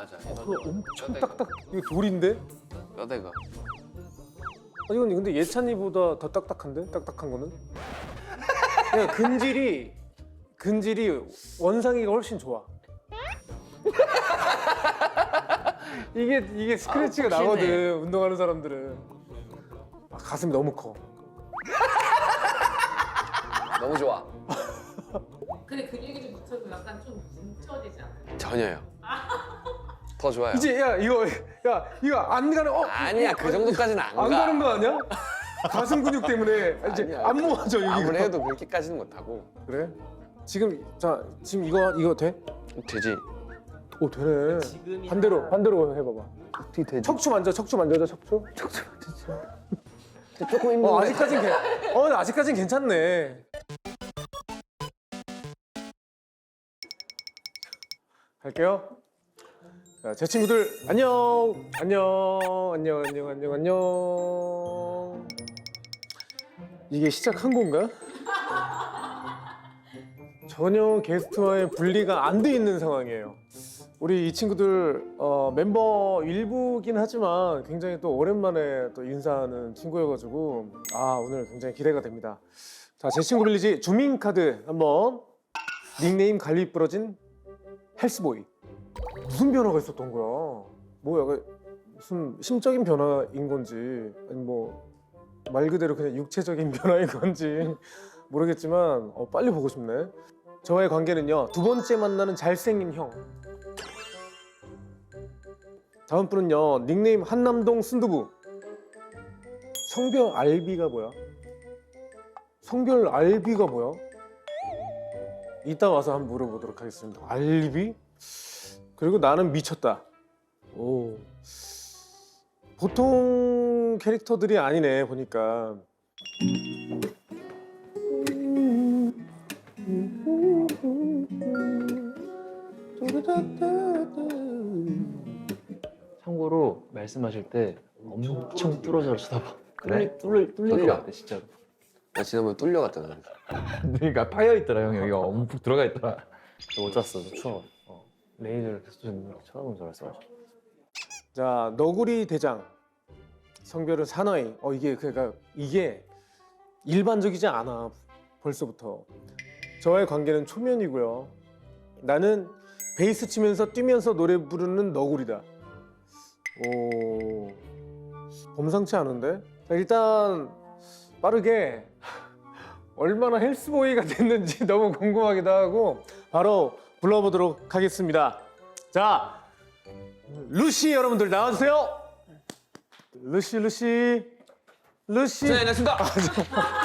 맞아. 그거 엄청 딱딱. 이거 돌인데? 뼈대가. 아니 근데 예찬이보다 더 딱딱한데? 딱딱한 거는? 그냥 근질이 원상이가 훨씬 좋아. 이게 스크래치가 나거든. 운동하는 사람들은. 아, 가슴이 너무 커. 너무 좋아. 근데 근육이 좀 붙어도 약간 좀 뭉쳐지지 않아요? 전혀요. 더 좋아요. 이제 이거 안 가는 아니야, 그 정도까지는 안 가. 안 가는 거 아니야? 가슴 근육 때문에 이제 아니야. 안 모아져 여기가. 아무리 해도 그렇게까지는 못하고. 그래? 지금 이거 돼? 되지. 오 되네. 지금이야. 반대로 해봐봐. 어떻게 되지? 척추 만져줘 척추. 조금 힘든데. 아직까진 괜찮네. 갈게요. 자, 제 친구들 안녕. 이게 시작한 건가? 전혀 게스트와의 분리가 안 돼 있는 상황이에요. 우리 이 친구들 멤버 일부긴 하지만 굉장히 또 오랜만에 또 인사하는 친구여가지고 오늘 굉장히 기대가 됩니다. 자, 제 친구 빌리지 주민 카드 한번. 닉네임 갈비 부러진 헬스보이. 무슨 변화가 있었던 거야? 뭐야, 무슨 심적인 변화인 건지 아니 뭐 말 그대로 그냥 육체적인 변화인 건지 모르겠지만 빨리 보고 싶네. 저와의 관계는요, 두 번째 만나는 잘생긴 형. 다음 분은요, 닉네임 한남동 순두부. 성별 알비가 뭐야? 이따 와서 한번 물어보도록 하겠습니다. 알비? 그리고 나는 미쳤다. 오, 보통 캐릭터들이 아니네 보니까. 참고로 말씀하실 때 엄청 뚫어져 쳐다봐. 그래? 뚫릴 것 뚫려. 같아 진짜로. 나 지난번에 뚫려갔잖아. 그러니까 파여 있더라 형이 여기가 엄청 들어가 있더라. 못 잤어. 추워. 레이저를 계속 쳐다보면서 알았어. 자, 너구리 대장. 성별은 사나이. 이게 일반적이지 않아. 벌써부터. 저와의 관계는 초면이고요. 나는 베이스 치면서 뛰면서 노래 부르는 너구리다. 오, 범상치 않은데? 자, 일단 빠르게 얼마나 헬스보이가 됐는지 너무 궁금하기도 하고 바로 불러보도록 하겠습니다. 자, 루시 여러분들 나와주세요. 루시. 네, 안녕하십니까.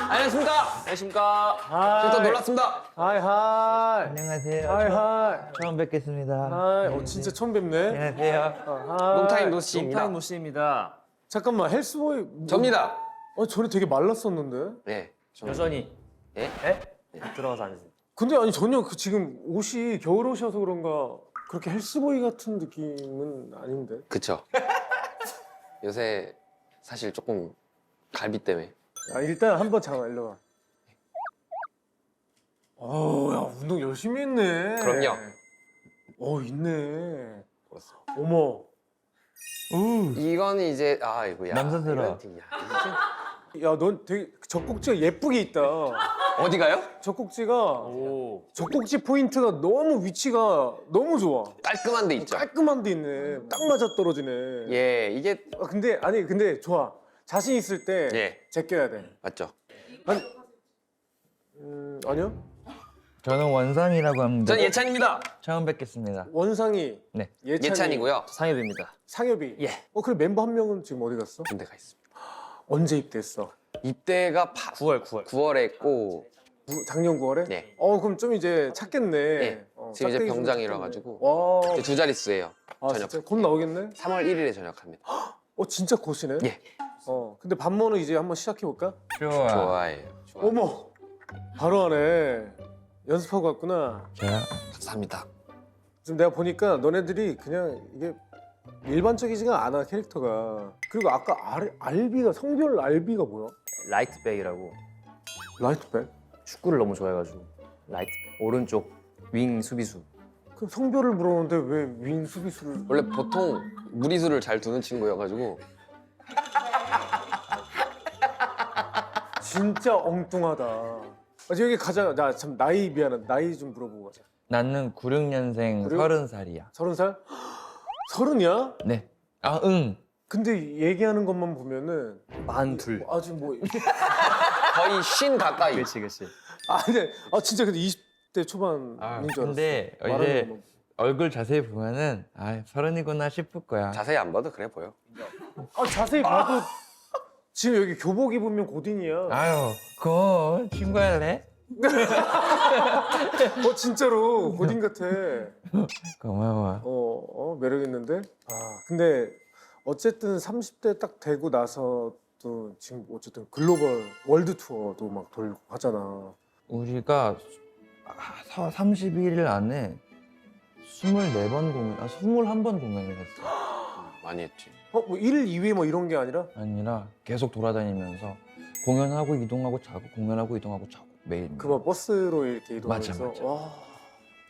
안녕하십니까. 하이. 진짜 놀랐습니다. 하이. 안녕하세요. 하이. 처음 뵙겠습니다. 하이. 진짜 처음 뵙네. 안녕하세요. 하이. 롱타임 노씨입니다. 롱타임 노씨입니다. 잠깐만, 헬스보이. 접니다. 전에 되게 말랐었는데. 네. 여전히. 예? 들어가서 앉으세요. 근데 아니 전혀 지금 옷이 겨울 옷이어서 그런가 그렇게 헬스보이 같은 느낌은 아닌데. 그쵸. 요새 사실 조금 갈비 때문에. 일단 한번 잠깐 일로 와. 야, 운동 열심히 했네. 그럼요. 있네. 그렇습니다. 어머. 이건 이제 이거야. 남자들아. 이런 팀이야. 야, 넌 되게 젖꼭지가 예쁘게 있다. 어디가요? 젖꼭지가 오. 젖꼭지 포인트가 너무 위치가 너무 좋아. 깔끔한 데 있죠. 깔끔한 데 있네. 딱 맞아 떨어지네. 예, 이게 근데 좋아. 자신 있을 때 예, 제껴야 돼. 맞죠. 아니요. 저는 원상이라고 합니다. 전 예찬입니다. 처음 뵙겠습니다. 원상이. 네. 예찬이고요. 상엽입니다. 상엽이. 예. 그래 멤버 한 명은 지금 어디 갔어? 군대 가 있습니다. 언제 입대했어? 입대가 9월. 9월에 했고, 작년 9월에? 네. 그럼 좀 이제 찾겠네. 예. 지금 이제 짝대기 좀 병장이라 찾겠네. 가지고 와. 이제 두 자릿수예요. 저녁. 진짜 곧 나오겠네. 3월 1일에 전역합니다. 진짜 곧이네. 예. 근데 반모는 이제 한번 시작해 볼까? 좋아. 좋아해요. 좋아요. 어머. 바로 하네. 연습하고 왔구나. 자, 감사합니다. 지금 내가 보니까 너네들이 그냥 이게 일반적이지가 않아 캐릭터가. 그리고 아까 알비가 성별 알비가 뭐야? 라이트백이라고 라이트백? 축구를 너무 좋아해가지고 라이트백. 오른쪽 윙 수비수. 그 성별을 물어보는데 왜 윙 수비수를? 원래 보통 무리수를 잘 두는 친구여가지고 진짜 엉뚱하다. 여기 가자. 나 참 나이 미안한 나이 좀 물어보고 가자. 나는 96년생 그래요? 30살이야. 30살? 30이야? 네. 아, 응. 근데 얘기하는 것만 보면은 42. 아주 뭐 거의 쉰 가까이. 그렇지. 근데 진짜 근데 20대 초반인 아, 줄 알았어. 근데 말하는 이제 것만. 얼굴 자세히 보면은 아, 30이구나 싶을 거야. 자세히 안 봐도 그래 보여. 자세히 봐도 지금 여기 교복 입으면 고딩이야. 아유, 그거 친구 할래? 진짜로 고딩 같아. 고마워. 매력 있는데. 근데 어쨌든 30대 딱 되고 나서도 지금 어쨌든 글로벌 월드 투어도 막 돌고 하잖아. 우리가 31일 안에 24번 공연, 21번 공연을 했어. 많이 했지. 뭐 1일 2회 뭐 이런 게 아니라? 아니라 계속 돌아다니면서 공연하고 이동하고 자고 공연하고 이동하고 자고 매일. 그막 버스로 이렇게 이동하면서. 맞아. 와.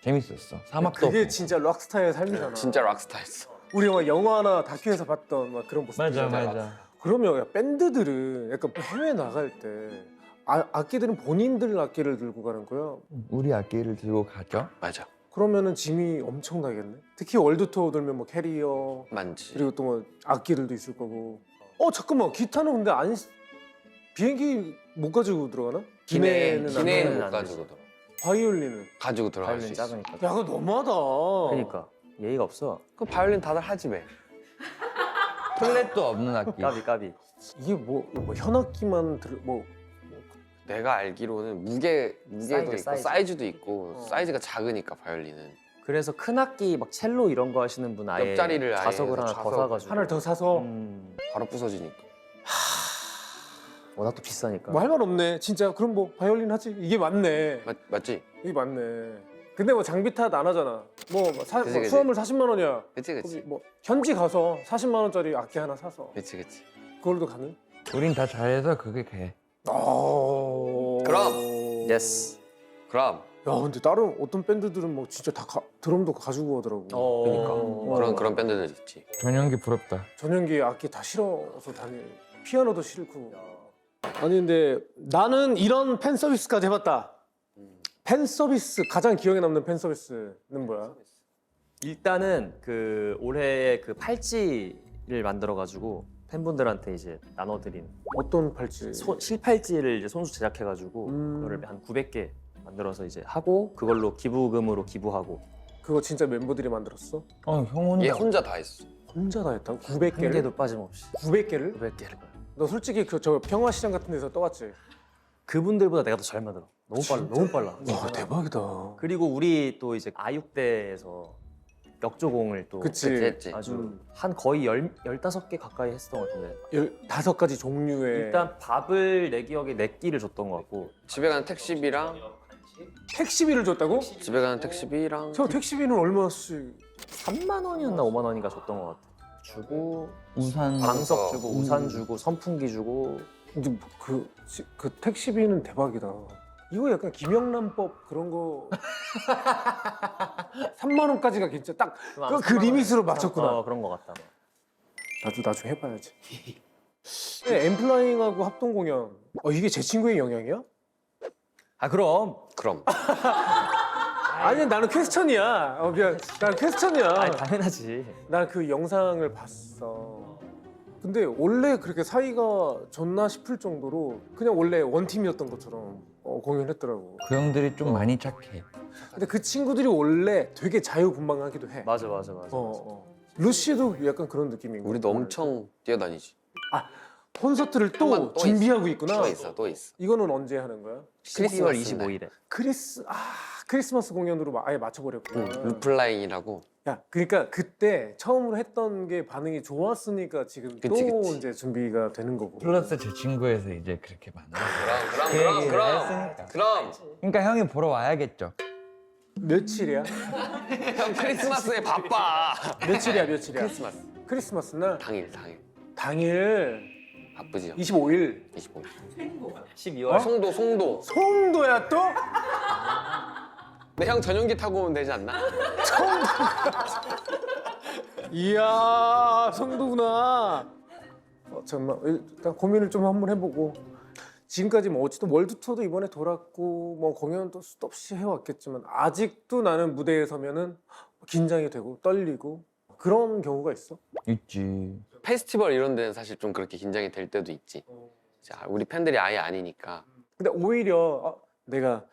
재밌었어. 사막도 그게 없고. 진짜 락스타의 삶이잖아. 진짜 락스타였어. 우리가 막 영화나 다큐에서 봤던 막 그런 모습. 맞아. 그러면 밴드들은 약간 해외 나갈 때 악기들은 본인들 악기를 들고 가는 거야. 우리 악기를 들고 가죠. 맞아. 그러면은 짐이 엄청나겠네. 특히 월드 투어 돌면 뭐 캐리어 많지. 그리고 또 뭐 악기들도 있을 거고. 잠깐만 기타는 근데 비행기 못 가지고 들어가나? 기내에는 안 못 가나? 가지고 들어. 바이올린은? 가지고 들어갈 수 바이올린 있어. 작으니까. 야 그거 너무하다. 그러니까 예의가 없어. 그 바이올린 다들 하지 왜? 플랫도 없는 악기. 까비. 이게 뭐 현악기만 내가 알기로는 무게도 사이즈, 있고 사이즈. 사이즈도 있고 어. 사이즈가 작으니까 바이올린은 그래서 큰 악기 막 첼로 이런 거 하시는 분 아예 옆자리를 아예 좌석을 하나 더 좌석. 사가지고 하나를 더 사서 바로 부서지니까. 워낙 또 비싸니까. 뭐 할 말 없네. 진짜 그럼 뭐 바이올린 하지. 이게 맞네. 맞지? 이게 맞네. 근데 뭐 장비 탓 안 하잖아. 그치. 수화물 40만 원이야. 그치. 뭐 현지 가서 40만 원짜리 악기 하나 사서 그치. 그걸로도 가능? 우린 다 잘해서 그게 돼. 그럼! 예스. 그럼 야 근데 다른 어떤 밴드들은 뭐 진짜 다 드럼도 가지고 가더라고. 그러니까 그런 밴드들 있지. 전용기 부럽다. 전용기 악기 다 실어서 다니. 피아노도 싫고. 아니 근데 나는 이런 팬 서비스까지 해봤다. 팬 서비스 가장 기억에 남는 팬 서비스는 뭐야? 일단은 그 올해 그 팔찌를 만들어 가지고 팬분들한테 이제 나눠드린 어떤 팔찌? 실팔찌를 이제 손수 제작해 가지고 그거를 한 900개 만들어서 이제 하고 그걸로 기부금으로 기부하고. 그거 진짜 멤버들이 만들었어? 형 혼자. 얘 혼자 다 했어. 혼자 다 했다고? 한 900개를? 개도 빠짐없이 900개를? 900개를. 너 솔직히 저 평화시장 같은 데서 떠왔지? 그분들보다 내가 더 잘 만들어. 너무 빨라. 와 대박이다. 그리고 우리 또 이제 아육대에서 역조공을 또 그치. 했지. 아주 한 거의 15개 가까이 했었던 것 같은데 15가지 종류의 일단 밥을 내 기억에 4끼를 줬던 것 같고 집에 가는 택시비랑 택시비를 줬다고? 집에 가는 택시비랑 저 택시비는 얼마씩? 3만 원이었나 5만 원인가 줬던 것 같아. 주고 우산. 방석 주고 우산 주고 선풍기 주고. 근데 그 택시비는 대박이다. 이거 약간 김영란법 그런 거 3만 원까지가 진짜 딱 그 리밋으로 맞췄구나. 그런 것 같다. 나도 나중에 해봐야지. 엠플라잉하고 합동 공연. 이게 제 친구의 영향이야? 아 그럼. 아니 나는 퀘스천이야. 미안. 난 퀘스천이야. 아니 당연하지. 난 그 영상을 봤어. 근데 원래 그렇게 사이가 좋나 싶을 정도로 그냥 원래 원팀이었던 것처럼 공연했더라고. 그 형들이 좀 많이 착해. 근데 그 친구들이 원래 되게 자유분방하기도 해. 맞아. 루시도 약간 그런 느낌인 거야. 우리도 엄청 뛰어다니지. 콘서트를 또 한번 또 준비하고 있구나. 또 있어. 이거는 언제 하는 거야? 12월 크리스마스 날. 25일에. 크리스마스 공연으로 아예 맞춰버렸구나. 루플라잉이라고. 야, 그러니까 그때 처음으로 했던 게 반응이 좋았으니까 지금 또 그치. 이제 준비가 되는 거고. 플러스 제 친구에서 이제 그렇게 많아. 그럼. 그러니까 형이 보러 와야겠죠. 며칠이야? 형 크리스마스에 바빠. 며칠이야? 크리스마스. 크리스마스 날 당일. 당일 바쁘지 형. 25일. 25일. 12월. 송도. 송도야 또? 근데 형 전용기 타고 오면 되지 않나? 이야 성도구나. 잠깐만 일단 고민을 좀 한번 해보고 지금까지 뭐 어쨌든 월드 투어도 이번에 돌았고 뭐 공연도 수도 없이 해왔겠지만 아직도 나는 무대에 서면은 긴장이 되고 떨리고 그런 경우가 있어. 있지. 페스티벌 이런 데는 사실 좀 그렇게 긴장이 될 때도 있지. 자, 우리 팬들이 아예 아니니까. 근데 오히려 내가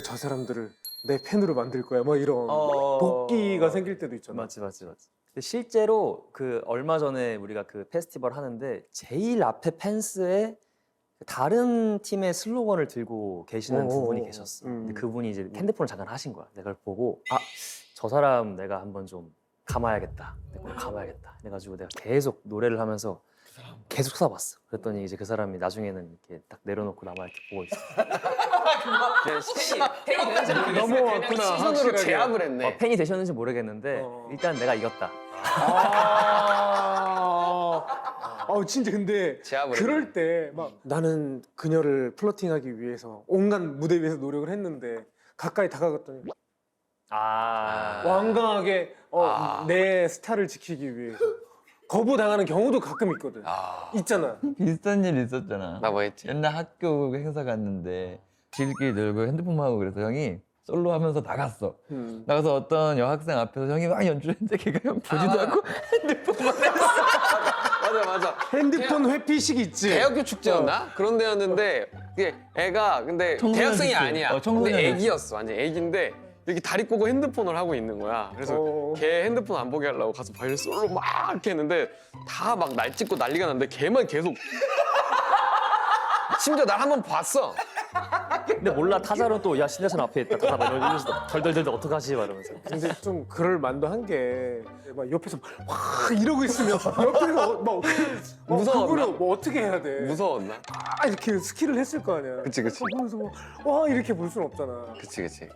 저 사람들을 내 팬으로 만들 거야 뭐 이런 복귀가 생길 때도 있잖아. 맞지. 근데 실제로 그 얼마 전에 우리가 그 페스티벌 하는데 제일 앞에 펜스에 다른 팀의 슬로건을 들고 계시는 두 분이 계셨어. 근데 그분이 이제 핸드폰을 잠깐 하신 거야. 내가 그걸 보고 저 사람 내가 한번 좀 감아야겠다. 그래가지고 내가 계속 노래를 하면서 계속 쳐다봤어. 그랬더니 이제 그 사람이 나중에는 이렇게 딱 내려놓고 나만 이렇게 보고 있어. 팬이 되는지 모르겠어. 넘어왔구나, 시선으로 확실하게. 제압을 했네. 팬이 되셨는지 모르겠는데 일단 내가 이겼다. 진짜 근데 제압을 그럴 때 막 나는 그녀를 플러팅하기 위해서 온갖 무대 위에서 노력을 했는데 가까이 다가갔더니 완강하게 내 스타를 지키기 위해서 거부당하는 경우도 가끔 있거든. 있잖아. 비슷한 일 있었잖아. 나 뭐 했지? 옛날 학교 행사 갔는데 지들끼리 놀고 핸드폰만 하고 그래서 형이 솔로 하면서 나갔어. 나가서 어떤 여학생 앞에서 형이 막 연주했는데 걔가 형 보지도 않고 핸드폰만 했어. 맞아. 핸드폰 회피식 있지. 대학교 축제였나? 그런 데였는데 그게 애가 근데 청소년 대학생이 축제. 아니야. 청소년 근데 축제. 애기였어. 완전 애기인데 이렇게 다리 꼬고 핸드폰을 하고 있는 거야. 그래서 걔 핸드폰 안 보게 하려고 가서 바이올린 솔로 막 이렇게 했는데 다 막 날 찍고 난리가 났는데 걔만 계속 심지어 날 한 번 봤어. 근데 몰라 타자는 또 야 신대선 앞에 있다. 다 이러면서 덜덜덜 어떡하지? 막 이러면서. 근데 좀 그럴 만도 한 게 막 옆에서 막 이러고 있으면 옆에서 막 무서웠나? 그거를 뭐 어떻게 해야 돼? 무서웠나? 이렇게 스킬을 했을 거 아니야. 그치. 보면서 와 이렇게 볼 수는 없잖아. 그치.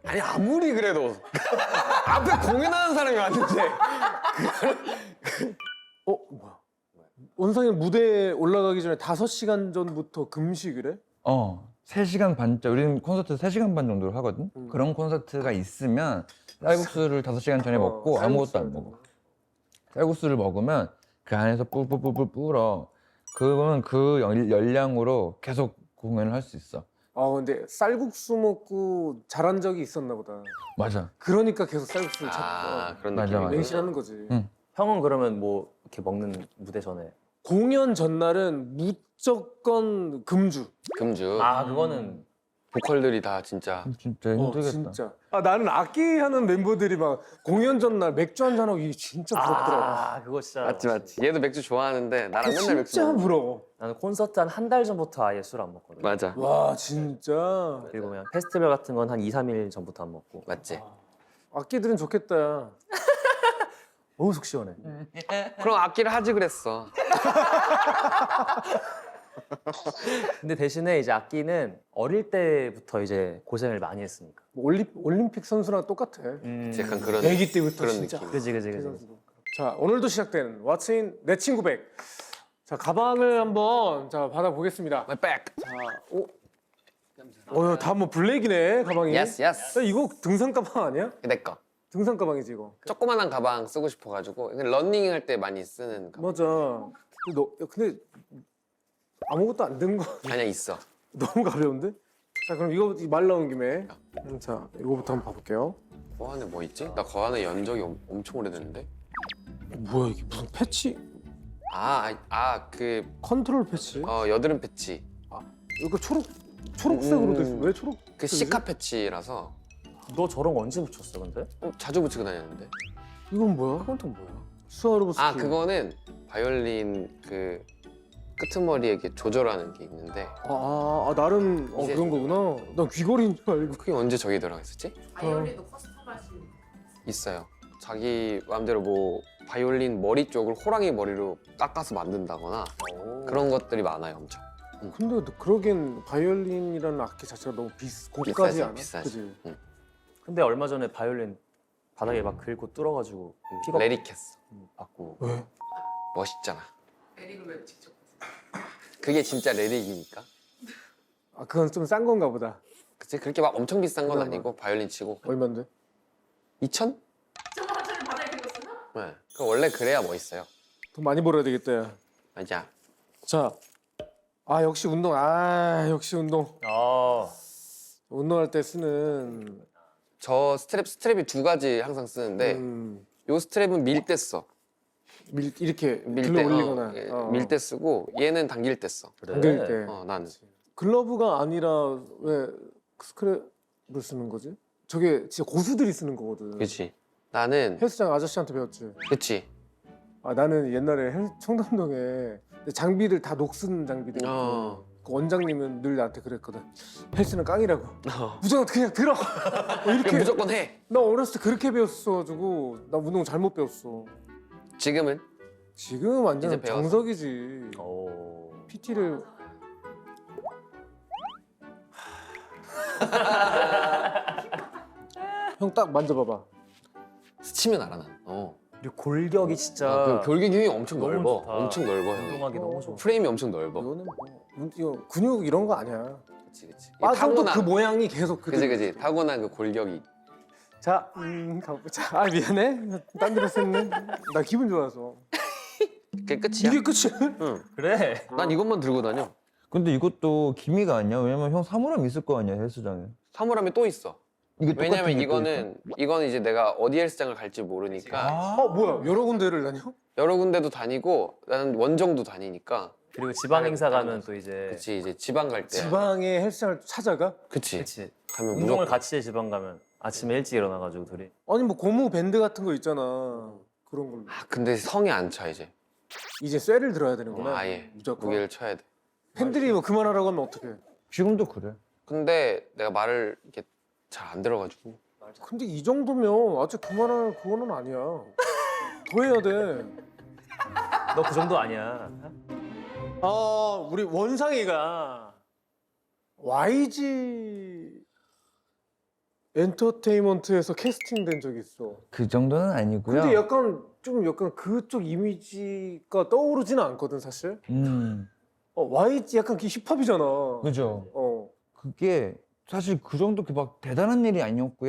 아니 아무리 그래도 앞에 공연하는 사람이 왔는데 뭐야? 원상이 무대에 올라가기 전에 5시간 전부터 금식을 해? 3시간 반짜. 우리는 콘서트 3시간 반 정도를 하거든. 그런 콘서트가 있으면 쌀국수를 5시간 전에 먹고 아무것도 안 먹어. 쌀국수를 먹으면 그 안에서 뿔뿔뿔뿔 불어. 그러면 그 열량으로 계속 공연을 할 수 있어. 근데 쌀국수 먹고 잘한 적이 있었나 보다. 맞아. 그러니까 계속 쌀국수를 그런 맞아, 느낌이 맞아. 맹신하는 거지. 응. 형은 그러면 뭐 이렇게 먹는 무대 전에 공연 전날은 무조건 금주. 금주 그거는 보컬들이 다 진짜 진짜 힘들겠다. 진짜. 나는 악기 하는 멤버들이 막 공연 전날 맥주 한잔 하고 이게 진짜 부럽더라고. 그거 진짜 맞지. 얘도 맥주 좋아하는데 나랑 맨날 맥주 진짜 먹어. 부러워. 나는 콘서트 한 한 달 전부터 아예 술 안 먹거든. 맞아. 와 진짜. 그리고 그냥 페스티벌 같은 건 한 2, 3일 전부터 안 먹고. 맞지. 악기들은 좋겠다. 너무 속 시원해. 그럼 악기를 하지 그랬어. 근데 대신에 이제 악기는 어릴 때부터 이제 고생을 많이 했으니까. 뭐 올림픽 선수랑 똑같아. 약간 그런 애기 때부터 그런 진짜. 느낌. 그지. 자 오늘도 시작된 왓츠인 내 친구 백. 자 가방을 한번 받아보겠습니다. My back. 다 뭐 블랙이네 가방이. Yes. 이거 등산 가방 아니야? 내 거. 등산 가방이지 이거. 조그만한 가방 쓰고 싶어가지고 러닝 할 때 많이 쓰는 가방. 맞아. 근데 아무것도 안 든 거 아니야 있어. 너무 가벼운데? 자 그럼 이거 말 나온 김에 자 이거부터 한번 봐볼게요. 그 안에 뭐 있지? 나 그 안에 연 적이 엄청 오래됐는데. 뭐야 이게 무슨 패치? 그 컨트롤 패치? 여드름 패치. 이거 초록색으로 돼 있어. 왜 초록? 그 시카 패치라서 너 저런 거 언제 붙였어 근데? 자주 붙이고 다녔는데. 이건 뭐야? 그건 또 뭐야? 스와로브스키. 그거는 바이올린 그 끄트머리에 이렇게 조절하는 게 있는데 나름 이제- 그런 거구나. 난 귀걸이인 줄 알고. 그게 언제 저기 들어갔었지? 바이올린도 커스텀할 수 있는. 있어요. 자기 마음대로 뭐 바이올린 머리 쪽을 호랑이 머리로 깎아서 만든다거나 그런 것들이 많아요, 엄청. 근데 그러기엔 바이올린이라는 악기 자체가 너무 고가지 비싸지, 않아? 비싸지. 그치? 응. 근데 얼마 전에 바이올린 바닥에 막 긁고 뚫어가지고 픽업 레릭했어. 받고. 왜? 멋있잖아. 에릭을 왜 직접. 그게 진짜 레릭이니까. 그건 좀 싼 건가 보다. 그치 그렇게 막 엄청 비싼 건 그나마. 아니고 바이올린 치고 얼마인데? 2천? 저거 한 차를 바닥에 긁었으나? 네. 그 원래 그래야 멋있어요. 돈 많이 벌어야 되겠다. 야. 맞아. 자, 아 역시 운동. 아 역시 운동. 운동할 때 쓰는 저 스트랩이 두 가지 항상 쓰는데 요 스트랩은 밀 때 써. 이렇게 밀 들러 때 올리거나 밀 때 쓰고 얘는 당길 때 써. 당길 때. 나는. 글러브가 아니라 왜 스크랩을 쓰는 거지? 저게 진짜 고수들이 쓰는 거거든. 그렇지. 나는 헬스장 아저씨한테 배웠지. 그렇지. 아 나는 옛날에 청담동에 장비를 다 녹슨 장비들. 어. 그 원장님은 늘 나한테 그랬거든. 헬스는 깡이라고. 무조건 그냥 들어. 이렇게. 무조건 해. 나 어렸을 때 그렇게 배웠어가지고 나 운동 잘못 배웠어. 지금은 지금 완전 이제 배웠어. 정석이지. 오. PT를 형 딱 만져봐봐. 스치면 알아 난. 그리고 골격이 진짜 그 골격 힘이 엄청 너무 넓어. 좋다. 엄청 넓어 형이. 운동하기 너무 좋아. 프레임이 엄청 넓어. 이거는 이거 근육 이런 거 아니야. 그치 그치. 빠져도 그 모양이 계속 그치 그치. 타고난 그 골격이. 자, 가보자. 아 미안해. 딴 데로 썼네. 나 기분 좋아서. 그게 끝이야. 이게 끝이야? 응. 그래. 난 이것만 들고 다녀. 근데 이것도 기미가 아니야. 왜냐면 형 사물함 있을 거 아니야 헬스장에. 사물함에 또 있어. 이게 왜냐면 똑같은 게 또 이거는 이제 내가 어디 헬스장을 갈지 모르니까 뭐야? 여러 군데를 다녀? 여러 군데도 다니고 나는 원정도 다니니까. 그리고 지방 행사 가면 또 이제 그치 이제 지방 갈 때. 지방의 헬스장을 찾아가? 그치. 그치. 가면 운동을 무조건. 같이 해 지방 가면 아침에 일찍 일어나가지고 둘이. 아니 뭐 고무 밴드 같은 거 있잖아. 그런 걸로. 아 근데 성에 안 차 이제. 이제 쇠를 들어야 되는구나. 아예 무조건. 무게를 쳐야 돼. 팬들이 뭐 그만하라고 하면 어떡해. 지금도 그래. 근데 내가 말을 이렇게 잘 안 들어가지고. 근데 이 정도면 아직 그만할 그거는 아니야. 더 해야 돼. 너 그 정도 아니야. 아, 우리 원상이가 YG 엔터테인먼트에서 캐스팅된 적이 있어. 그 정도는 아니고요. 근데 약간 그쪽 이미지가 떠오르지는 않거든 사실. YG 약간 힙합이잖아. 그죠. 어. 그게 사실 그 정도 막 대단한 일이 아니었고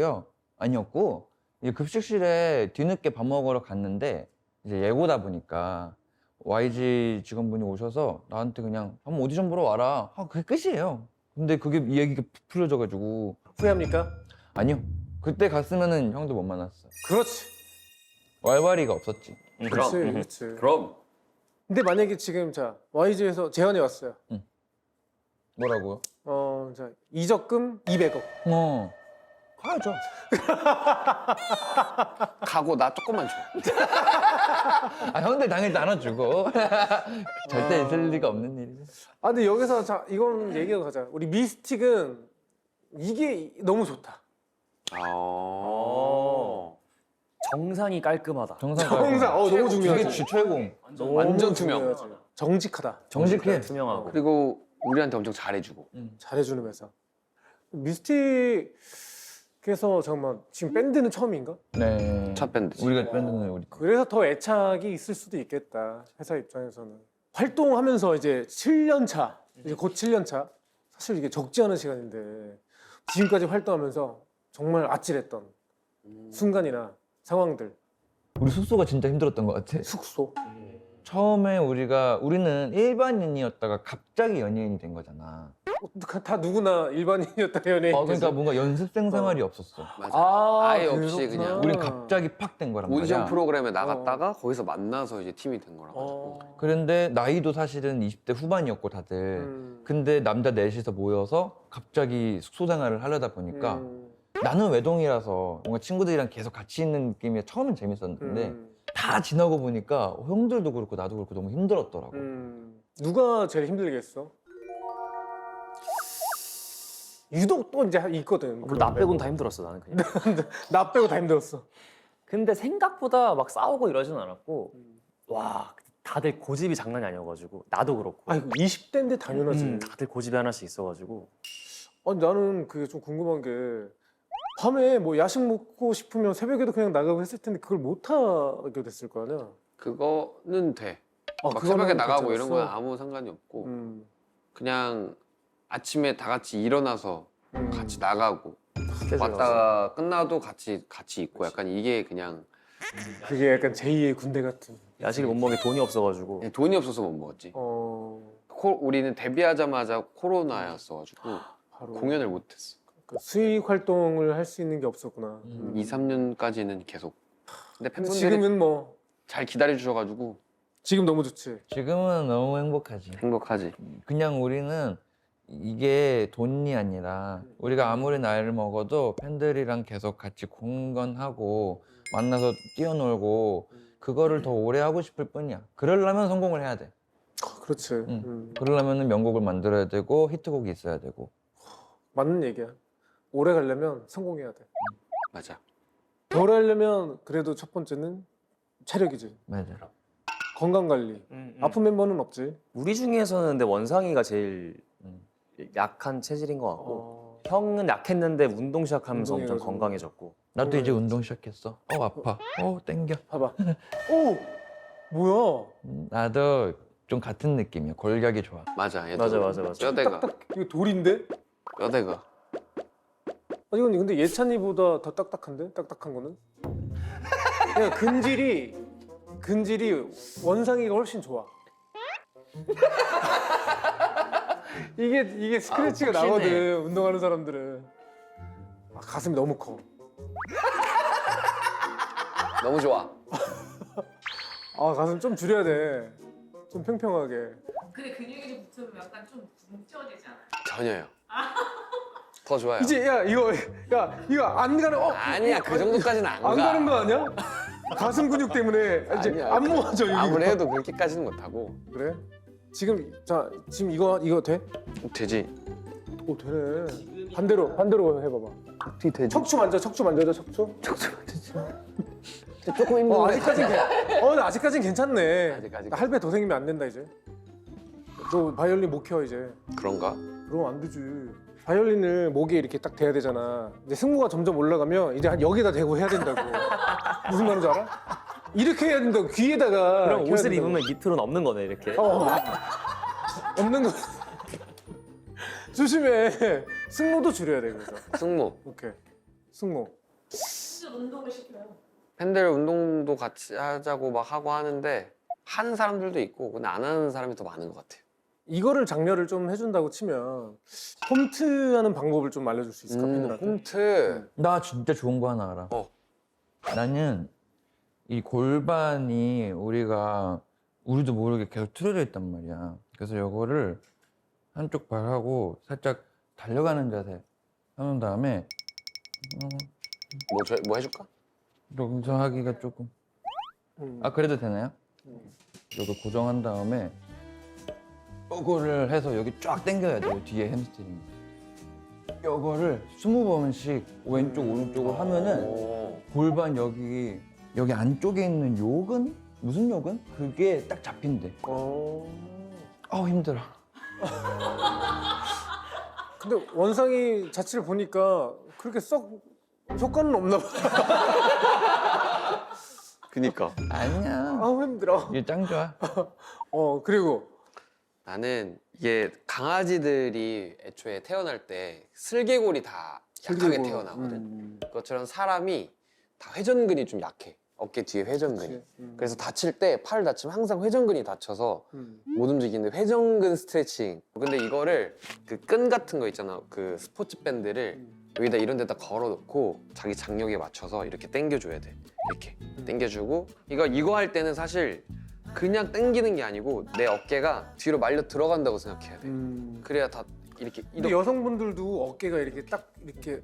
이제 급식실에 뒤늦게 밥 먹으러 갔는데 이제 예고다 보니까 YG 직원분이 오셔서 나한테 그냥 한번 오디션 보러 와라. 그게 끝이에요. 근데 그게 이 얘기가 풀려져가지고 후회합니까? 아니요. 그때 갔으면은 형도 못 만났어. 그렇지. 왈왈이가 없었지. 그렇지. 그렇지. 그럼 근데 만약에 지금 자 YG에서 제안이 왔어요. 뭐라고요? 자 이적금 200억. 가야죠. 가고 나 조금만 줘. 형들 당연히 나눠주고 절대 있을 리가 없는 일이죠. 아 근데 여기서 자 이건 얘기하고 가자. 우리 미스틱은 이게 너무 좋다. 정상이 깔끔하다. 정상 너무 중요하지. 이게 최고. 완전 투명. 중요하지. 정직하다. 정직해. 투명하고. 그리고 우리한테 엄청 잘해주고. 잘해주는 회사. 미스틱에서 잠깐만 지금 밴드는 처음인가? 네. 첫 밴드. 우리가 밴드는 우리. 그래서 더 애착이 있을 수도 있겠다. 회사 입장에서는. 활동하면서 이제 7년 차, 이제 곧 7년 차. 사실 이게 적지 않은 시간인데 지금까지 활동하면서 정말 아찔했던 순간이나 상황들. 우리 숙소가 진짜 힘들었던 것 같아. 숙소. 처음에 우리는 일반인이었다가 갑자기 연예인이 된 거잖아. 다 누구나 일반인이었다 연예인. 그러니까 뭔가 연습생 생활이 없었어. 맞아. 아예 없이 그냥. 우린 갑자기 팍 된 거란 오디션 말이야. 프로그램에 나갔다가 거기서 만나서 이제 팀이 된 거라 어. 가지고. 그런데 나이도 사실은 20대 후반이었고 다들. 근데 남자 넷이서 모여서 갑자기 숙소 생활을 하려다 보니까 나는 외동이라서 뭔가 친구들이랑 계속 같이 있는 느낌이 처음엔 재밌었는데 다 지나고 보니까 형들도 그렇고 나도 그렇고 너무 힘들었더라고. 누가 제일 힘들게 했어? 유독 또 이제 있거든. 그리고 나 빼고는 다 힘들었어 나는 그냥. 나 빼고 다 힘들었어. 근데 생각보다 막 싸우고 이러진 않았고 와 다들 고집이 장난이 아니어가지고 나도 그렇고. 아니 20대인데 당연하지. 다들 고집이 하나씩 있어가지고. 아니 나는 그게 좀 궁금한 게 밤에 뭐 야식 먹고 싶으면 새벽에도 그냥 나가고 했을 텐데 그걸 못 하게 됐을 거 아니야. 그거는 돼. 막 그거는 새벽에 나가고 이런 괜찮았어? 건 아무 상관이 없고 음. 그냥 아침에 다 같이 일어나서 같이 나가고 스케줄 가서. 왔다가 끝나도 같이 있고 약간 이게 그냥 그게 약간 제2의 군대 같은. 야식을 못 먹게 돈이 없어가지고 돈이 없어서 못 먹었지. 우리는 데뷔하자마자 코로나였어가지고 바로 공연을 못했어. 그 수익 활동을 할 수 있는 게 없었구나. 2, 3년까지는 계속. 근데 근데 팬분들이 지금은 뭐 잘 기다려 주셔가지고 지금 너무 좋지. 지금은 너무 행복하지. 행복하지. 그냥 우리는 이게 돈이 아니라 우리가 아무리 나이를 먹어도 팬들이랑 계속 같이 공연하고 만나서 뛰어놀고 그거를 더 오래 하고 싶을 뿐이야. 그러려면 성공을 해야 돼. 그렇지. 그러려면 명곡을 만들어야 되고 히트곡이 있어야 되고. 맞는 얘기야. 오래 가려면 성공해야 돼. 맞아. 오래 하려면 그래도 첫 번째는 체력이지. 맞아. 건강 관리. 아픈 멤버는 없지. 우리 중에서는 근데 원상이가 제일 약한 체질인 것 같고 형은 약했는데 운동 시작하면서 엄청 운동해가지고. 건강해졌고 나도 이제 운동 시작했어. 아파. 땡겨. 봐봐. 오, 뭐야? 나도 좀 같은 느낌이야. 골격이 좋아. 맞아. 얘도 맞아. 뼈대가 이거 돌인데? 뼈대가. 아, 이건 근데 예찬이보다 더 딱딱한데? 딱딱한 거는? 야, 근질이 원상이가 훨씬 좋아. 이게 스크래치가 푹신해. 나거든. 운동하는 사람들은. 아, 가슴이 너무 커. 너무 좋아. 아, 가슴 좀 줄여야 돼. 좀 평평하게. 근데 근육이 좀 붙으면 약간 좀 뭉쳐지지 않아요? 전혀요. 더 좋아요. 이제 이거 안 가는 아니야 그 정도까지는 안 가. 안 가는 거 아니야? 가슴 근육 때문에 이제 아니야. 안 모아져 여기가. 아무리 해도 그렇게까지는 못하고. 그래? 지금 이거 돼? 되지. 오, 되네. 반대로 해봐봐. 어떻게 되지? 척추 만져, 척추. 조금 힘든데. 나 아직까진 괜찮네. 아직. 나 할배 더 생기면 안 된다 이제. 너 바이올린 못 켜 이제. 그런가? 그럼 안 되지. 바이올린을 목에 이렇게 딱 대야 되잖아. 이제 승무가 점점 올라가면 이제 한 여기다 대고 해야 된다고. 무슨 말인지 알아? 이렇게 해야 된다고. 귀에다가. 그럼 이렇게 옷을 해야 된다고. 입으면 밑으로는 없는 거네 이렇게 없는 거. 조심해. 승모도 줄여야 돼 그래서. 승모. 오케이. 승모. 진짜 운동을 시켜요. 팬들 운동도 같이 하자고 막 하고 하는데 하는 사람들도 있고 근데 안 하는 사람이 더 많은 것 같아요. 이거를 장려를 좀 해준다고 치면 홈트하는 방법을 좀 알려줄 수 있을까 팬들한테? 홈트. 나 진짜 좋은 거 하나 알아. 나는 이 골반이 우리도 모르게 계속 틀어져 있단 말이야. 그래서 이거를 한쪽 발하고 살짝 달려가는 자세 하는 다음에 뭐 해줄까? 여기서 하기가 조금 그래도 되나요? 이거 고정한 다음에 이거를 해서 여기 쫙 당겨야 돼요. 뒤에 햄스트링. 이거를 20번씩 왼쪽 오른쪽을 하면은 골반 여기 안쪽에 있는 요근? 무슨 요근? 그게 딱 잡힌대. 힘들어. 근데 원상이 자체를 보니까 그렇게 썩 효과는 없나 봐. 그니까. 아니야. 아우 힘들어. 이게 짱 좋아. 그리고 나는 이게 강아지들이 애초에 태어날 때 슬개골이 다 약하게 태어나거든. 그것처럼 사람이 다 회전근이 좀 약해. 어깨 뒤에 회전근이. 그래서 다칠 때 팔 다치면 항상 회전근이 다쳐서 못 움직이는데 회전근 스트레칭. 근데 이거를 그 끈 같은 거 있잖아. 그 스포츠 밴드를 여기다 이런 데다 걸어놓고 자기 장력에 맞춰서 이렇게 당겨줘야 돼. 이렇게 당겨주고 이거 할 때는 사실 그냥 당기는 게 아니고 내 어깨가 뒤로 말려 들어간다고 생각해야 돼. 그래야 다 이렇게 근데 여성분들도 어깨가 이렇게 딱 이렇게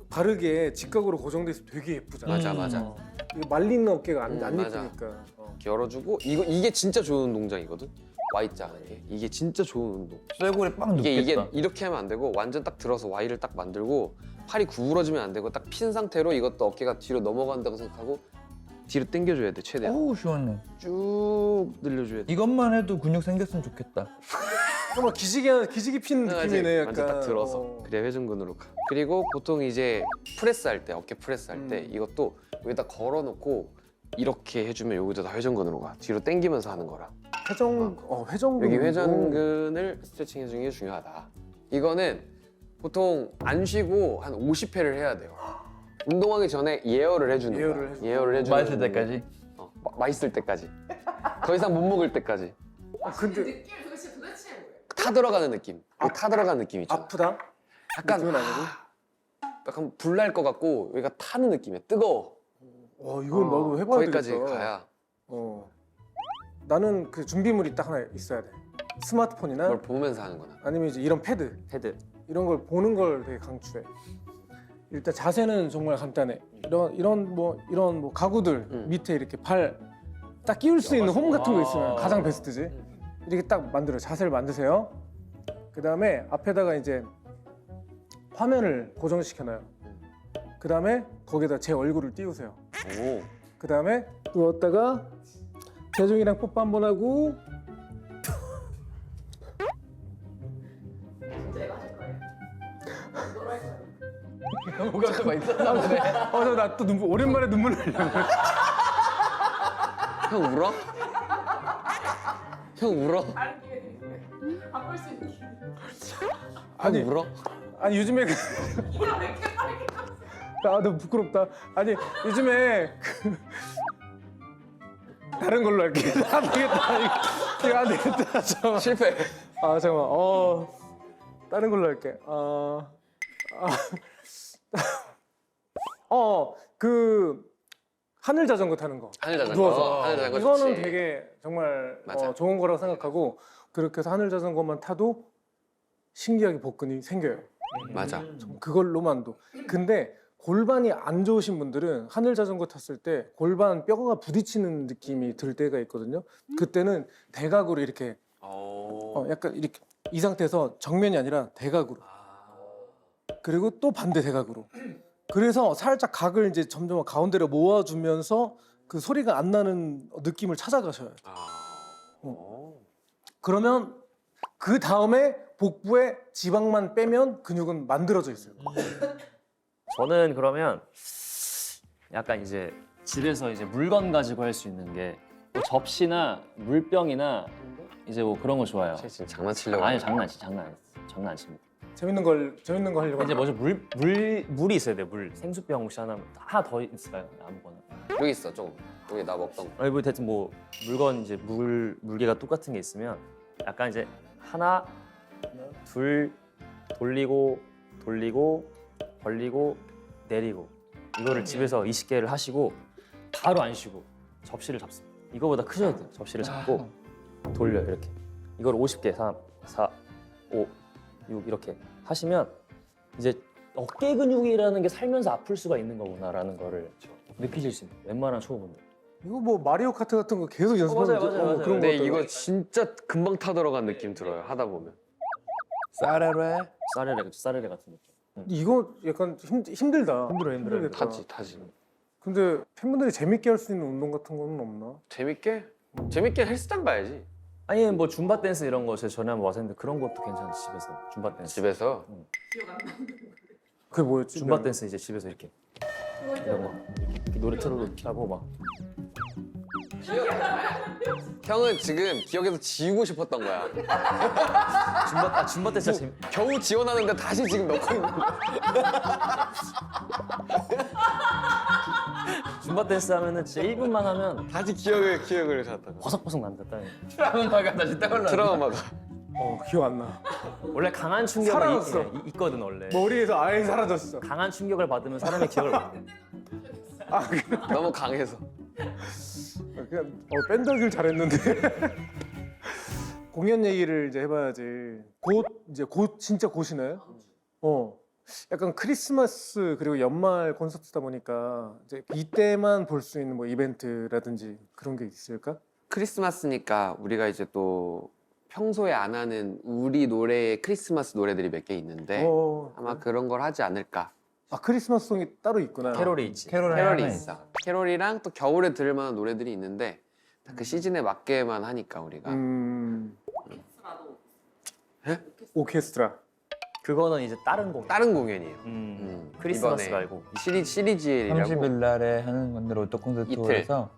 바르게 직각으로 고정돼 있으면 되게 예쁘잖아. 맞아. 이게 말린 어깨가 안 맞아. 예쁘니까. 이렇게 열어주고 이게 진짜 좋은 동작이거든. Y자 하는 게 이게 진짜 좋은 운동. 쇄골에 빵 이게 눕겠다. 이렇게 하면 안 되고 완전 딱 들어서 Y를 딱 만들고 팔이 구부러지면 안 되고 딱 핀 상태로 이것도 어깨가 뒤로 넘어간다고 생각하고 뒤로 당겨줘야 돼 최대한. 어우 시원해. 쭉 늘려줘야 돼. 이것만 해도 근육 생겼으면 좋겠다. 정말 기지개 핀 느낌이네 약간. 완전 딱 들어서 그래 회전근으로 가. 그리고 보통 이제 프레스 할 때 어깨 프레스 할 때 이것도 여기다 걸어놓고 이렇게 해주면 여기도 다 회전근으로 가. 뒤로 당기면서 하는 거라. 회전근. 여기 회전근을 스트레칭 해주는 게 중요하다. 이거는 보통 안 쉬고 한 50회를 해야 돼요. 운동하기 전에 예열을 해주는 예열을 거야. 해주는 예열을 해주는 맛있을 때까지. 맛있을 때까지. 더 이상 못 먹을 때까지. 아, 그 근데 느낌 도대체 뭐예요? 타 들어가는 느낌. 타 들어가는 느낌 있잖아. 아프다? 약간 느낌은 아니고? 약간 불날 것 같고 여기가 타는 느낌이야. 뜨거워. 이건 나도 해봐야 거기까지 되겠다. 가야 나는 그 준비물이 딱 하나 있어야 돼. 스마트폰이나 뭘 보면서 하는 거나. 아니면 이제 이런 패드 패드. 이런 걸 보는 걸 되게 강추해. 일단 자세는 정말 간단해. 이런 뭐 가구들 밑에 이렇게 발 딱 끼울 수 있는 홈 같은 거 있으면 가장 베스트지. 이렇게 딱 만들어 자세를 만드세요. 그 다음에 앞에다가 이제 화면을 고정시켜놔요. 그 다음에 거기다 제 얼굴을 띄우세요. 오. 그 다음에 누웠다가 재종이랑 뽀뽀 한번 하고 진짜 이거 하실 거예요? 뭐로 할 거예요? 뭐가 좀 있었나 보네. 나 또 눈물 오랜만에 눈물 나려고. 형 울어? 형 울어? 다른 기회 드릴게요. 바꿀 수 있는 기회. 아니 울어? 아니 요즘에 이거 왜 이렇게 빠르게 너무 부끄럽다. 아니 요즘에 다른 걸로 할게. 안 되겠다. 이거 안 되겠다. 잠깐만. 실패. 잠깐만. 다른 걸로 할게. 그 하늘 자전거 타는 거. 하늘 자전거. 누워서. 하늘 자전거 이거는 좋지. 되게 정말 맞아. 좋은 거라고 생각하고 그렇게 해서 하늘 자전거만 타도 신기하게 복근이 생겨요. 맞아. 그걸로만도. 근데 골반이 안 좋으신 분들은 하늘 자전거 탔을 때 골반 뼈가 부딪히는 느낌이 들 때가 있거든요. 그때는 대각으로 이렇게 약간 이렇게 이 상태에서 정면이 아니라 대각으로. 그리고 또 반대 대각으로. 그래서 살짝 각을 이제 점점 가운데로 모아주면서 그 소리가 안 나는 느낌을 찾아가셔요. 그러면 그 다음에 복부에 지방만 빼면 근육은 만들어져 있어요. 저는 그러면 약간 이제 집에서 이제 물건 가지고 할 수 있는 게 뭐 접시나 물병이나 이제 뭐 그런 거 좋아요. 쟤 지금 장난치려고. 아니 장난 안 칩니다. 재밌는 거 하려고. 이제 먼저 물이 있어야 돼. 물 생수병 혹시 하나 더 있을까요? 아무거나. 여기 있어 조금. 여기 나 먹던 거. 아니 뭐 대충 뭐 물건 이제 물개가 똑같은 게 있으면 약간 이제 하나 둘 돌리고 벌리고 내리고 이거를 집에서 20개를 하시고 바로 안 쉬고 접시를 잡습니다. 이거보다 크셔도 돼요. 접시를 잡고 돌려요 이렇게. 이걸 50개 3, 4, 5, 6 이렇게 하시면 이제 어깨 근육이라는 게 살면서 아플 수가 있는 거구나라는 거를 느끼실 수 있는 웬만한 초보분들. 이거 뭐 마리오 카트 같은 거 계속 연습하는 맞아요. 그런 거 근데 같아요. 이거 진짜 금방 타 들어간 느낌 들어요. 하다 보면. 싸라래. 싸르레 같은 느낌. 이거 약간 힘들다. 힘들겠다. 타지. 근데 팬분들이 재밌게 할 수 있는 운동 같은 거는 없나? 재밌게? 재밌게 헬스장 가야지. 아니 뭐 줌바 댄스 이런 거 제가 전에 한번 와서 했는데 그런 것도 괜찮지 집에서 줌바 댄스. 집에서. 기억 안 나는 거. 그게 뭐였지? 줌바 댄스 이제 집에서 이렇게 이런 거 이렇게 노래 틀어놓고 막 형은 지금 기억에서 지우고 싶었던 거야. 줌바 댄스 진짜 겨우 지원하는데 다시 지금 넣고 있는 거야. 줌바 댄스 하면은 진짜 1분만 하면 다시 기억을 갖다가. 버석버석 난다 땀이. 트라우마가 다시 떠올라. 트라우마가. 기억 안 나. 원래 강한 충격이 사라졌어. 있거든 원래. 머리에서 아예 사라졌어. 강한 충격을 받으면 사람의 기억을 못 해. 너무 강해서. 그냥 뺀다길 잘했는데. 공연 얘기를 이제 해봐야지. 곧 진짜 곧이네. 약간 크리스마스 그리고 연말 콘서트다 보니까 이제 이때만 볼 수 있는 뭐 이벤트라든지 그런 게 있을까? 크리스마스니까 우리가 이제 또 평소에 안 하는 우리 노래의 크리스마스 노래들이 몇 개 있는데 아마 그런 걸 하지 않을까. 크리스마스 송이 따로 있구나. 캐롤이 있지. 캐롤이 있어. 캐롤이랑 또 겨울에 들을 만한 노래들이 있는데 그 시즌에 맞게만 하니까 우리가. 스라도 오케스트라. 그거는 이제 다른 곡. 다른 공연이에요. 크리스마스 이번에 말고. 시리즈엘이라고. 30일 날에 하는 건데 로또 콘서트 이틀. 홀에서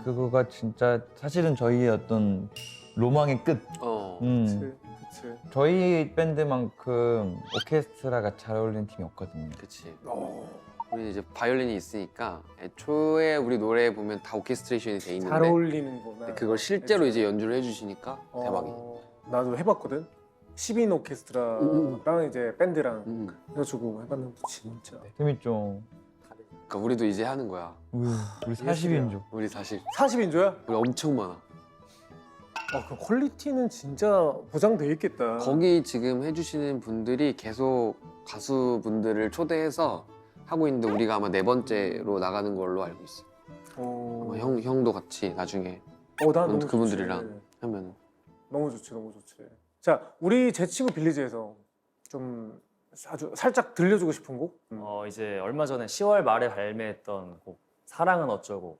그거가 진짜 사실은 저희의 어떤 로망의 끝. 어. 그치. 그치. 저희 밴드만큼 오케스트라가 잘 어울리는 팀이 없거든요. 그치. 어, 우리 이제 바이올린이 있으니까 애초에 우리 노래에 보면 다 오케스트레이션이 돼 있는데 잘 어울리는구나. 근데 그걸 실제로 이제 연주를 해주시니까 대박이에요. 나도 해봤거든. 10인 오케스트라랑 이제 밴드랑 해가지고 해봤는데 진짜 재밌죠. 그러니까 우리도 이제 하는 거야. 우리 40인조. 우리 40. 40인조야? 우리 엄청 많아. 그 퀄리티는 진짜 보장돼 있겠다. 거기 지금 해주시는 분들이 계속 가수분들을 초대해서 하고 있는데 우리가 아마 4번째로 나가는 걸로 알고 있어. 아마 형도 같이 나중에 난 너무 그분들이랑 좋지. 하면 너무 좋지, 너무 좋지. 자, 우리 제 친구 빌리지에서 좀 아주 살짝 들려주고 싶은 곡? 이제 얼마 전에 10월 말에 발매했던 곡 사랑은 어쩌고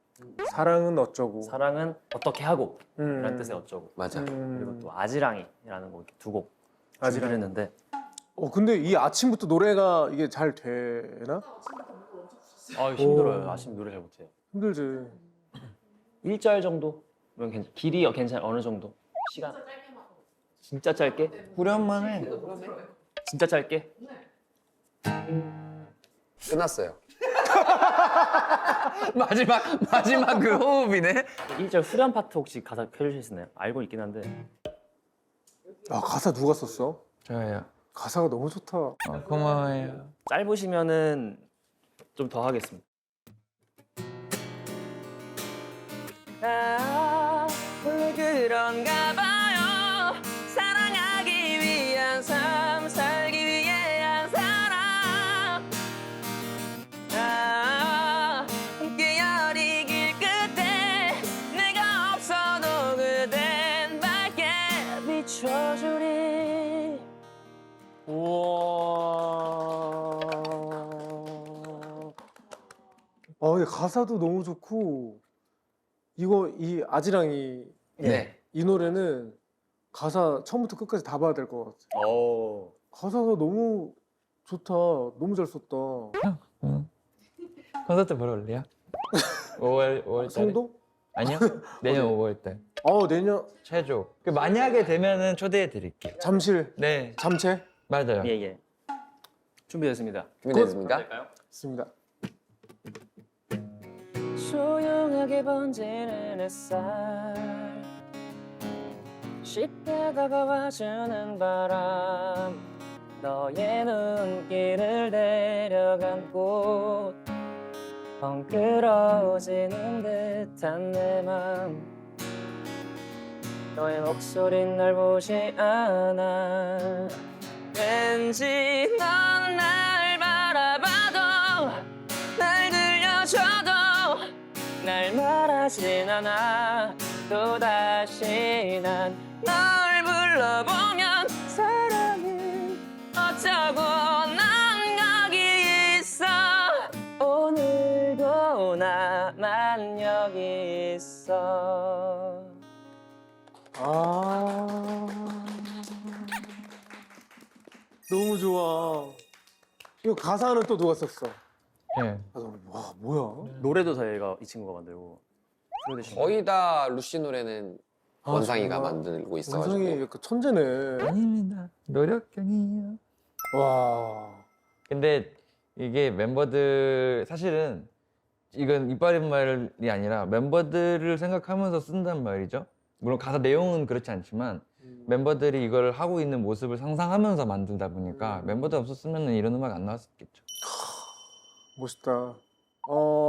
사랑은 어쩌고. 사랑은 어떻게 하고 이런 뜻의 어쩌고 맞아. 그리고 또 아지랑이라는 곡 두 곡 아지랑이. 준비를 했는데 근데 이 아침부터 노래가 이게 잘 되나? 힘들어요. 아침 노래 잘 못해요. 힘들지. 1절 정도? 길이 괜찮아 어느 정도? 시간? 진짜 짧게? 후렴만 해. 진짜 짧게? 끝났어요. 마지막 그 호흡이네. 1절 후렴 파트 혹시 가사 펴주실 수 있나요? 알고 있긴 한데 가사 누가 썼어? 저요. 가사가 너무 좋다. 고마워요. 짧으시면은 좀 더 하겠습니다. 그런가 봐요. 사랑하기 위한 삶 살기 위한 사랑 함께 여리 길 끝에 내가 없어도 그댄 밝게 비춰주리. 근데 가사도 너무 좋고 이 아지랑이 네. 이 노래는 가사 처음부터 끝까지 다 봐야 될 것 같아. 가사가 너무 좋다. 너무 잘 썼다. 콘서트 보러 올래요? 5월 달에? 성도? 아니요. 내년 5월 달. 내년 최초. 만약에 되면은 초대해 드릴게요. 잠실 네, 잠채 맞아요. 예. 준비됐습니다. 준비됐습니까? 있습니다. 조용하게 번지는 햇살 쉽게 다가와주는 바람 너의 눈길을 데려간 곳 헝클어지는 듯한 내 맘 너의 목소린 날 보지 않아 왠지 넌 날 바라봐도 날 들려줘도 날 말하진 않아 또다시 난 널 불러보면 사랑은 어쩌고 난 여기 있어 오늘도 나만 여기 있어. 너무 좋아. 이거 가사는 또 누가 썼어? 네. 와 뭐야? 노래도 저희가 이 친구가 만들고 프로듀싱 거의 다 루시 노래는 원상이가 정말? 만들고 있어가지고. 원상이 약간 천재네. 아닙니다. 노력경이에요. 와. 근데 이게 멤버들 사실은 이건 이빨인 말이 아니라 멤버들을 생각하면서 쓴단 말이죠. 물론 가사 내용은 그렇지 않지만 멤버들이 이걸 하고 있는 모습을 상상하면서 만들다 보니까 멤버들 없었으면 이런 음악 안 나왔겠죠. 멋있다.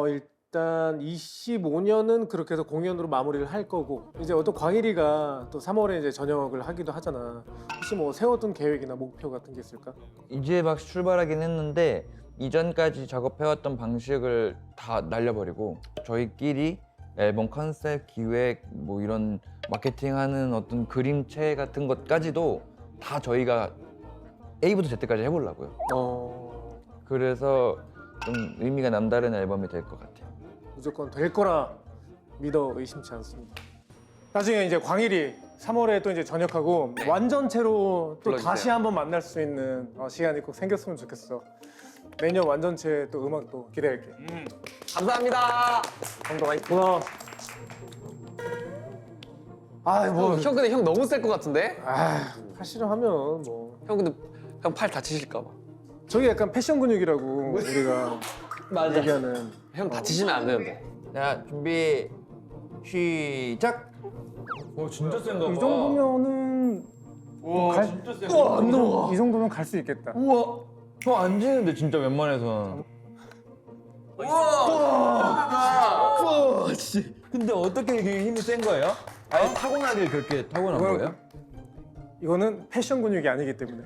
일단 25년은 그렇게 해서 공연으로 마무리를 할 거고 이제 어떤 광일이가 또 3월에 이제 전역을 하기도 하잖아. 혹시 뭐 세워둔 계획이나 목표 같은 게 있을까? 이제 막 출발하긴 했는데 이전까지 작업해왔던 방식을 다 날려버리고 저희끼리 앨범 컨셉, 기획, 뭐 이런 마케팅하는 어떤 그림체 같은 것까지도 다 저희가 A부터 Z까지 해보려고요. 그래서 좀 의미가 남다른 앨범이 될 것 같아요. 무조건 될 거라 믿어 의심치 않습니다. 나중에 이제 광일이 3월에 또 이제 전역하고 네. 완전체로 또 불러주세요. 다시 한번 만날 수 있는 시간이 꼭 생겼으면 좋겠어. 내년 완전체 또 음악도 기대할게. 감사합니다. 고마워. 아, 뭐, 형 근데 형 너무 셀 것 같은데? 팔씨름 하면 뭐. 형 근데 형 팔 다치실까 봐. 저게 약간 패션 근육이라고 우리가 얘기하는. 형 다치시면 안 되는데. 자, 준비 시작. 오, 진짜 센가 봐. 이 정도면은 와, 갈- 진짜 센가 안 넘어. 이 정도면 갈 수 있겠다. 우와. 형 안 지는데 진짜 웬만해선. 우와. 근데 어떻게 이게 힘이 센 거예요? 아예 타고나길 그렇게 타고난 이건- 거예요? 이거는 패션 근육이 아니기 때문에.